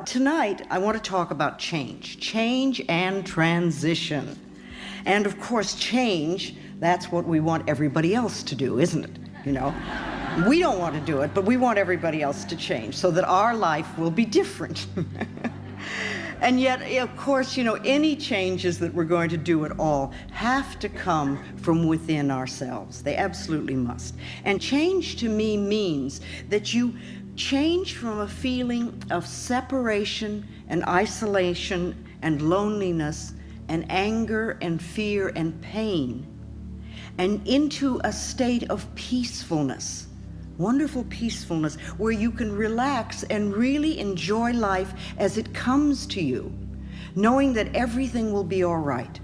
Tonight, I want to talk about change and transition. And of course, change, that's what we want everybody else to do, isn't it? You know, we don't want to do it, but we want everybody else to change so that our life will be different. And yet, of course, you know, any changes that we're going to do at all have to come from within ourselves. They absolutely must. And change to me means that you change from a feeling of separation and isolation and loneliness and anger and fear and pain and into a state of peacefulness. Wonderful peacefulness where you can relax and really enjoy life as it comes to you, knowing that everything will be all right.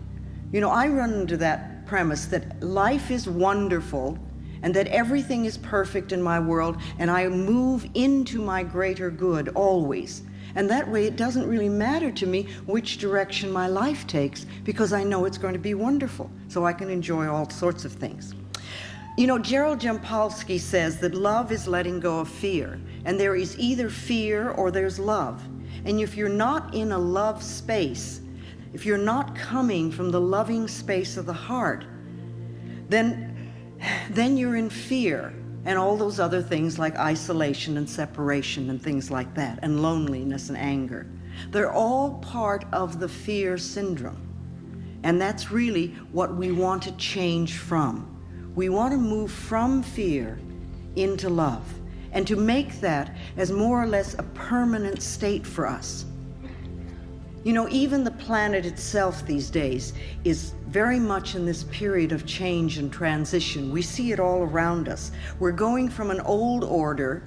You know, I run into that premise that life is wonderful and that everything is perfect in my world, and I move into my greater good always. And that way it doesn't really matter to me which direction my life takes, because I know it's going to be wonderful, so I can enjoy all sorts of things. You know, Gerald Jampolsky says that love is letting go of fear, and there is either fear or there's love. And if you're not in a love space, if you're not coming from the loving space of the heart, then you're in fear and all those other things like isolation and separation and things like that, and loneliness and anger. They're all part of the fear syndrome. And that's really what we want to change from. We want to move from fear into love, and to make that as more or less a permanent state for us. You know, even the planet itself these days is very much in this period of change and transition. We see it all around us. We're going from an old order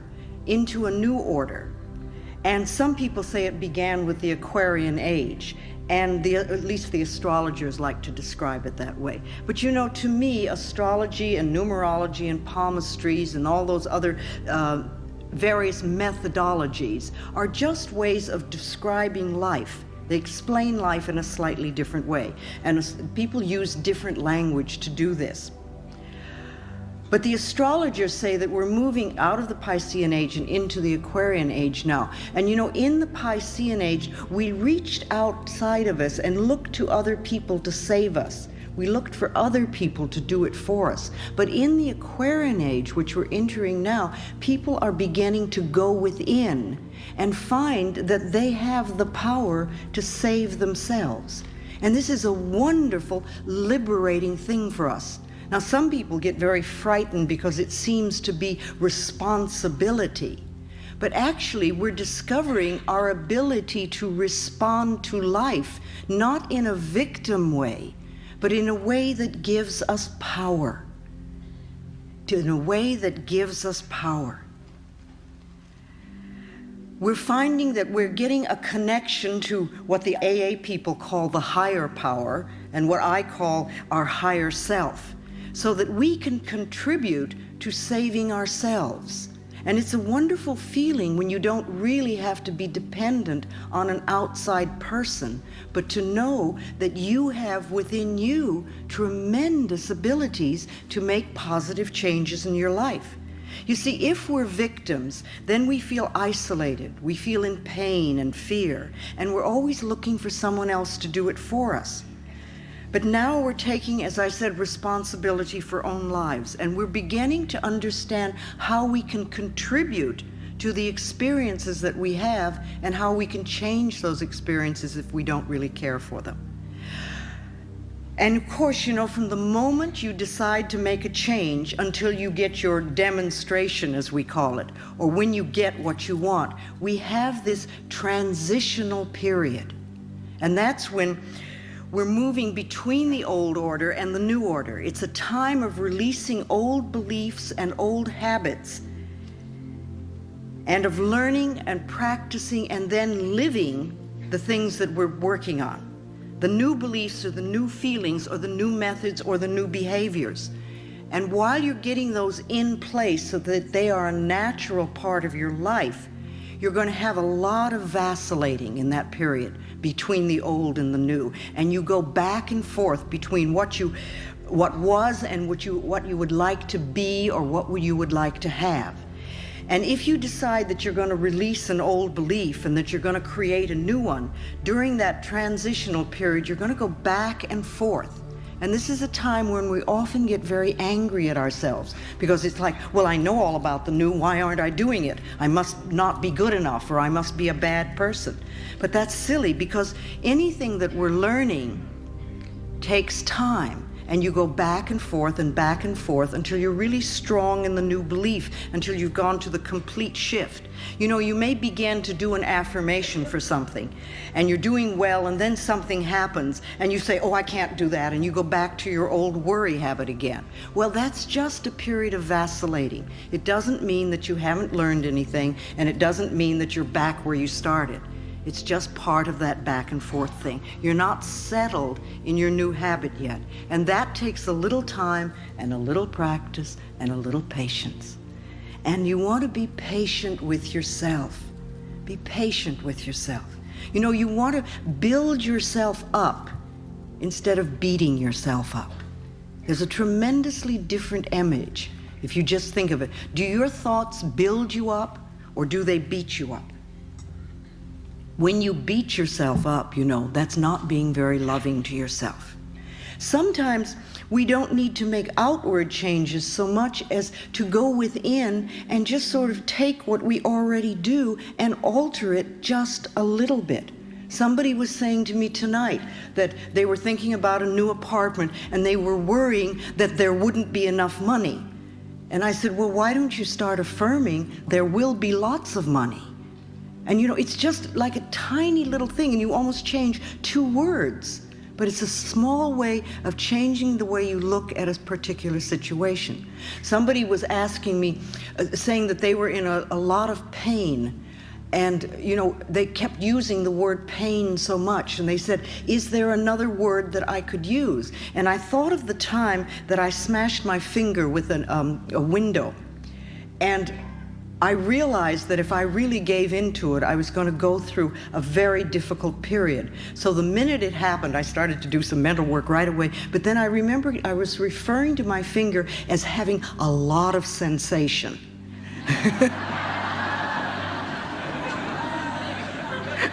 into a new order. And some people say it began with the Aquarian age, and at least the astrologers like to describe it that way. But you know, to me, astrology and numerology and palmistries and all those other various methodologies are just ways of describing life. They explain life in a slightly different way, and people use different language to do this. But the astrologers say that we're moving out of the Piscean age and into the Aquarian age now. And you know, in the Piscean age, we reached outside of us and looked to other people to save us. We looked for other people to do it for us. But in the Aquarian age, which we're entering now, people are beginning to go within and find that they have the power to save themselves. And this is a wonderful, liberating thing for us. Now, some people get very frightened because it seems to be responsibility. But actually, we're discovering our ability to respond to life, not in a victim way, but in a way that gives us power. In a way that gives us power. We're finding that we're getting a connection to what the AA people call the higher power, and what I call our higher self, so that we can contribute to saving ourselves. And it's a wonderful feeling when you don't really have to be dependent on an outside person, but to know that you have within you tremendous abilities to make positive changes in your life. You see, if we're victims, then we feel isolated, we feel in pain and fear, and we're always looking for someone else to do it for us. But now we're taking, as I said, responsibility for our own lives, and we're beginning to understand how we can contribute to the experiences that we have and how we can change those experiences if we don't really care for them. And of course, you know, from the moment you decide to make a change until you get your demonstration, as we call it, or when you get what you want, we have this transitional period. And that's when we're moving between the old order and the new order. It's a time of releasing old beliefs and old habits, and of learning and practicing and then living the things that we're working on. The new beliefs or the new feelings or the new methods or the new behaviors. And while you're getting those in place so that they are a natural part of your life, you're going to have a lot of vacillating in that period between the old and the new. And you go back and forth between what was and what you would like to be or what you would like to have. And if you decide that you're going to release an old belief and that you're going to create a new one, during that transitional period, you're going to go back and forth. And this is a time when we often get very angry at ourselves because it's like, well, I know all about the new, why aren't I doing it? I must not be good enough, or I must be a bad person. But that's silly, because anything that we're learning takes time. And you go back and forth until you're really strong in the new belief, until you've gone to the complete shift. You know, you may begin to do an affirmation for something, and you're doing well, and then something happens, and you say, oh, I can't do that, and you go back to your old worry habit again. Well, that's just a period of vacillating. It doesn't mean that you haven't learned anything, and it doesn't mean that you're back where you started. It's just part of that back and forth thing. You're not settled in your new habit yet. And that takes a little time and a little practice and a little patience. And you want to be patient with yourself. Be patient with yourself. You know, you want to build yourself up instead of beating yourself up. There's a tremendously different image if you just think of it. Do your thoughts build you up, or do they beat you up? When you beat yourself up, you know, that's not being very loving to yourself. Sometimes we don't need to make outward changes so much as to go within and just sort of take what we already do and alter it just a little bit. Somebody was saying to me tonight that they were thinking about a new apartment and they were worrying that there wouldn't be enough money. And I said, well, why don't you start affirming there will be lots of money? And you know, it's just like a tiny little thing, and you almost change 2 words. But it's a small way of changing the way you look at a particular situation. Somebody was asking me, saying that they were in a lot of pain. And, you know, they kept using the word pain so much. And they said, is there another word that I could use? And I thought of the time that I smashed my finger with a window. And I realized that if I really gave into it, I was going to go through a very difficult period. So the minute it happened, I started to do some mental work right away. But then I remembered I was referring to my finger as having a lot of sensation.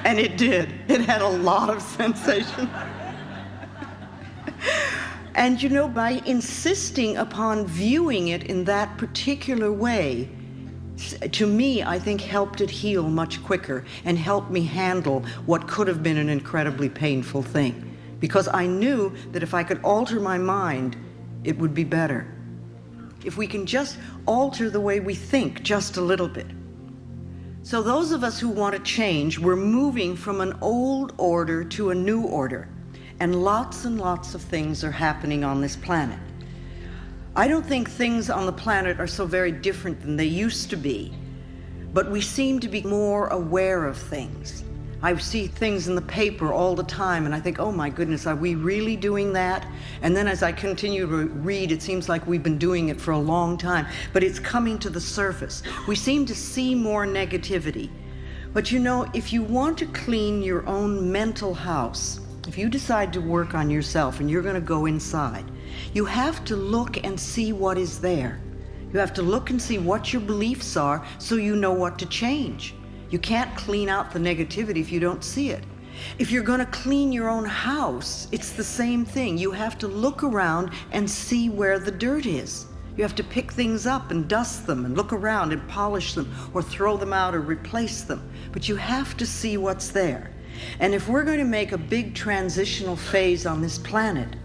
And it did. It had a lot of sensation. And you know, by insisting upon viewing it in that particular way, to me, I think helped it heal much quicker and helped me handle what could have been an incredibly painful thing. Because I knew that if I could alter my mind, it would be better. If we can just alter the way we think just a little bit. So those of us who want to change, we're moving from an old order to a new order. And lots of things are happening on this planet. I don't think things on the planet are so very different than they used to be, but we seem to be more aware of things. I see things in the paper all the time and I think, oh my goodness, are we really doing that? And then as I continue to read, it seems like we've been doing it for a long time, but it's coming to the surface. We seem to see more negativity. But you know, if you want to clean your own mental house, if you decide to work on yourself and you're going to go inside, you have to look and see what is there. You have to look and see what your beliefs are so you know what to change. You can't clean out the negativity if you don't see it. If you're going to clean your own house, it's the same thing. You have to look around and see where the dirt is. You have to pick things up and dust them and look around and polish them or throw them out or replace them. But you have to see what's there. And if we're going to make a big transitional phase on this planet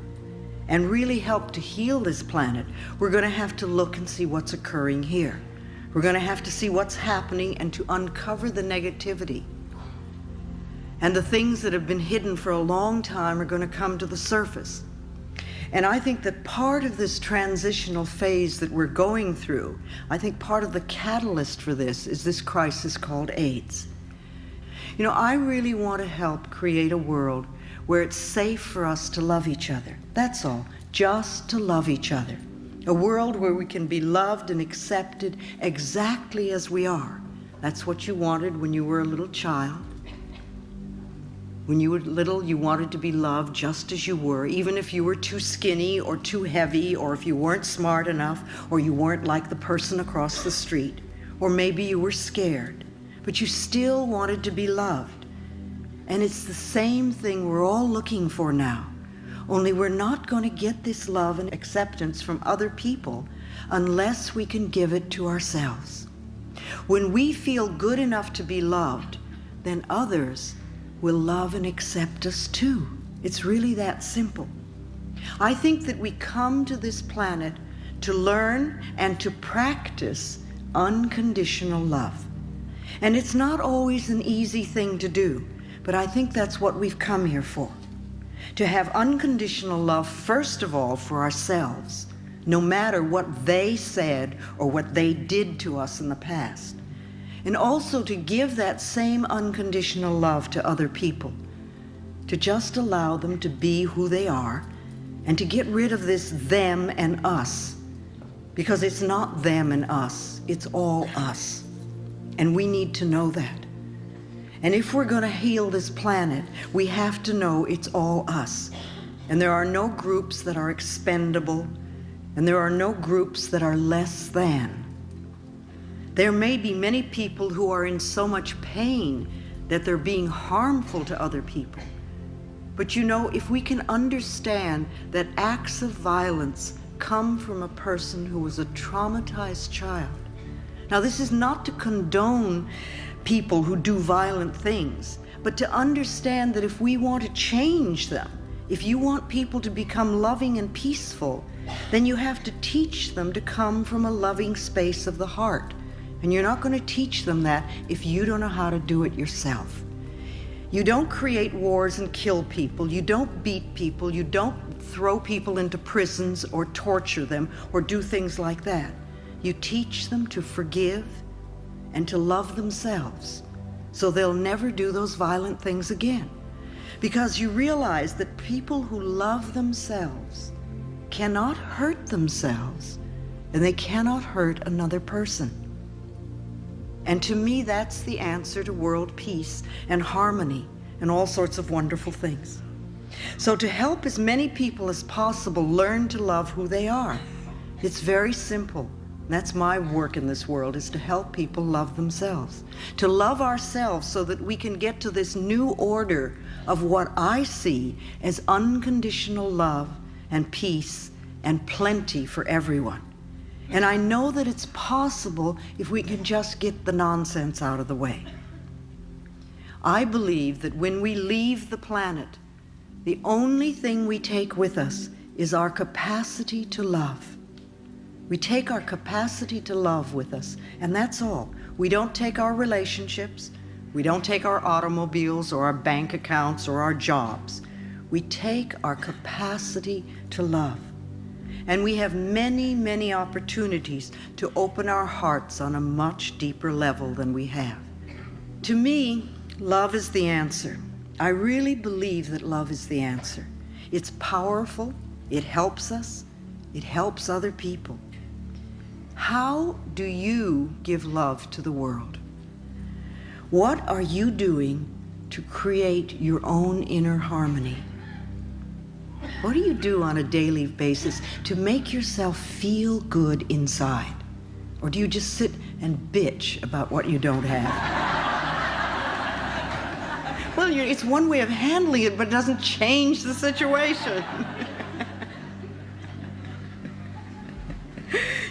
and really help to heal this planet, we're going to have to look and see what's occurring here. We're going to have to see what's happening and to uncover the negativity. And the things that have been hidden for a long time are going to come to the surface. And I think that part of this transitional phase that we're going through, I think part of the catalyst for this is this crisis called AIDS. You know, I really want to help create a world where it's safe for us to love each other. That's all, just to love each other. A world where we can be loved and accepted exactly as we are. That's what you wanted when you were a little child. When you were little, you wanted to be loved just as you were, even if you were too skinny or too heavy, or if you weren't smart enough, or you weren't like the person across the street, or maybe you were scared, but you still wanted to be loved. And it's the same thing we're all looking for now, only we're not going to get this love and acceptance from other people unless we can give it to ourselves. When we feel good enough to be loved, then others will love and accept us too. It's really that simple. I think that we come to this planet to learn and to practice unconditional love. And it's not always an easy thing to do, but I think that's what we've come here for. To have unconditional love, first of all, for ourselves, no matter what they said or what they did to us in the past. And also to give that same unconditional love to other people, to just allow them to be who they are, and to get rid of this them and us, because it's not them and us, it's all us. And we need to know that. And if we're going to heal this planet, we have to know it's all us. And there are no groups that are expendable, and there are no groups that are less than. There may be many people who are in so much pain that they're being harmful to other people. But you know, if we can understand that acts of violence come from a person who was a traumatized child. Now, this is not to condone people who do violent things, but to understand that if we want to change them, if you want people to become loving and peaceful, then you have to teach them to come from a loving space of the heart. And you're not going to teach them that if you don't know how to do it yourself. You don't create wars and kill people. You don't beat people. You don't throw people into prisons or torture them or do things like that. You teach them to forgive and to love themselves so they'll never do those violent things again. Because you realize that people who love themselves cannot hurt themselves and they cannot hurt another person. And to me, that's the answer to world peace and harmony and all sorts of wonderful things. So to help as many people as possible learn to love who they are, it's very simple. That's my work in this world, is to help people love themselves, to love ourselves so that we can get to this new order of what I see as unconditional love and peace and plenty for everyone. And I know that it's possible if we can just get the nonsense out of the way. I believe that when we leave the planet, the only thing we take with us is our capacity to love. We take our capacity to love with us, and that's all. We don't take our relationships, we don't take our automobiles or our bank accounts or our jobs. We take our capacity to love. And we have many, many opportunities to open our hearts on a much deeper level than we have. To me, love is the answer. I really believe that love is the answer. It's powerful, it helps us, it helps other people. How do you give love to the world? What are you doing to create your own inner harmony? What do you do on a daily basis to make yourself feel good inside? Or do you just sit and bitch about what you don't have? Well, it's one way of handling it, but it doesn't change the situation.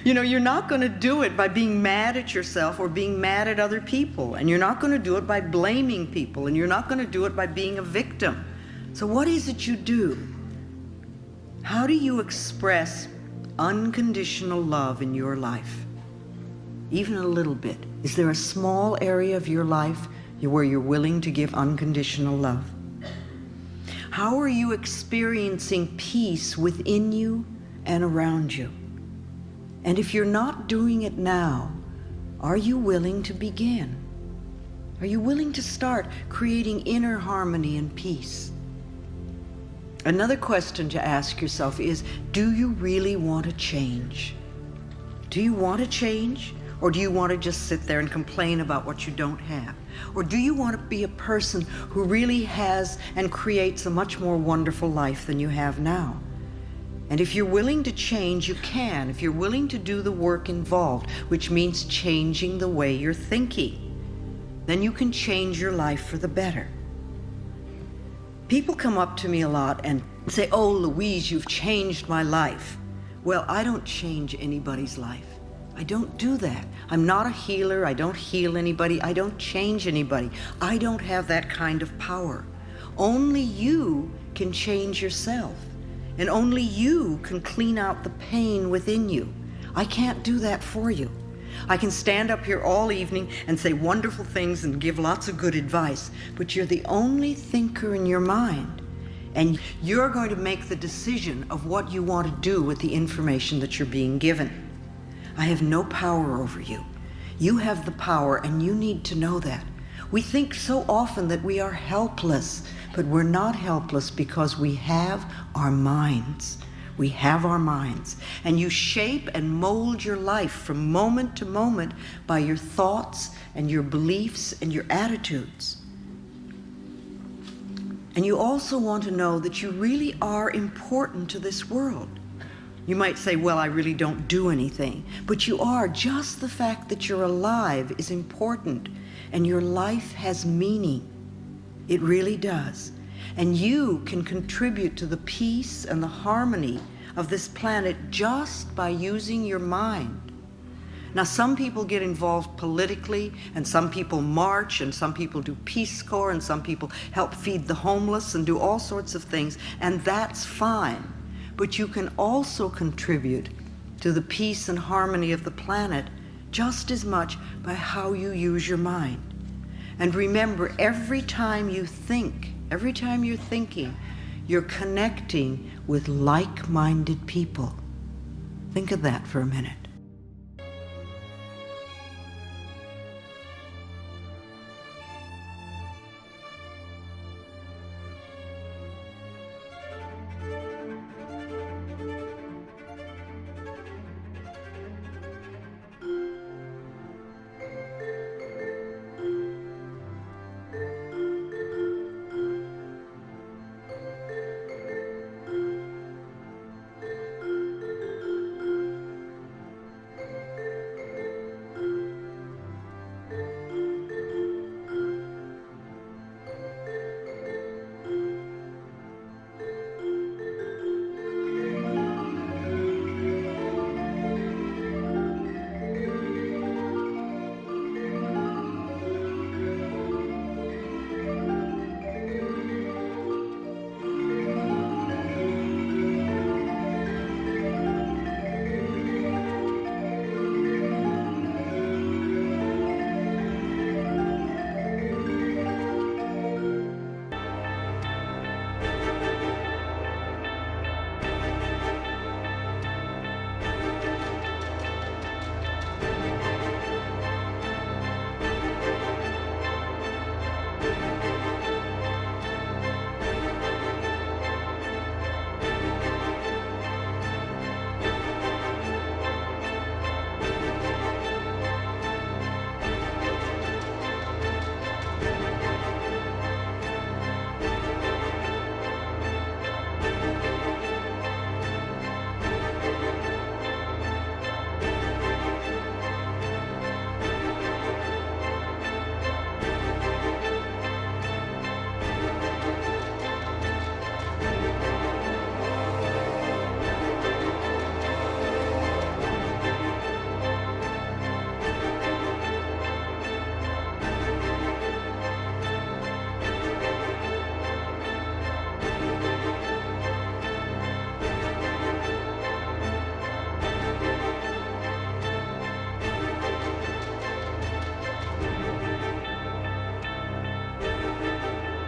You know, you're not going to do it by being mad at yourself or being mad at other people. And you're not going to do it by blaming people. And you're not going to do it by being a victim. So what is it you do? How do you express unconditional love in your life? Even a little bit. Is there a small area of your life where you're willing to give unconditional love? How are you experiencing peace within you and around you? And if you're not doing it now, are you willing to begin? Are you willing to start creating inner harmony and peace? Another question to ask yourself is, do you really want to change? Do you want to change? Or do you want to just sit there and complain about what you don't have? Or do you want to be a person who really has and creates a much more wonderful life than you have now? And if you're willing to change, you can. If you're willing to do the work involved, which means changing the way you're thinking, then you can change your life for the better. People come up to me a lot and say, "Oh, Louise, you've changed my life." Well, I don't change anybody's life. I don't do that. I'm not a healer. I don't heal anybody. I don't change anybody. I don't have that kind of power. Only you can change yourself, and only you can clean out the pain within you. I can't do that for you. I can stand up here all evening and say wonderful things and give lots of good advice, but you're the only thinker in your mind, and you're going to make the decision of what you want to do with the information that you're being given. I have no power over you. You have the power, and you need to know that. We think so often that we are helpless, but we're not helpless because we have our minds. We have our minds, and you shape and mold your life from moment to moment by your thoughts and your beliefs and your attitudes. And you also want to know that you really are important to this world. You might say, "Well, I really don't do anything," but you are. Just the fact that you're alive is important, and your life has meaning. It really does. And you can contribute to the peace and the harmony of this planet just by using your mind. Now, some people get involved politically, and some people march, and some people do Peace Corps, and some people help feed the homeless and do all sorts of things, and that's fine. But you can also contribute to the peace and harmony of the planet just as much by how you use your mind. And remember, every time you think, every time you're thinking, you're connecting with like-minded people. Think of that for a minute.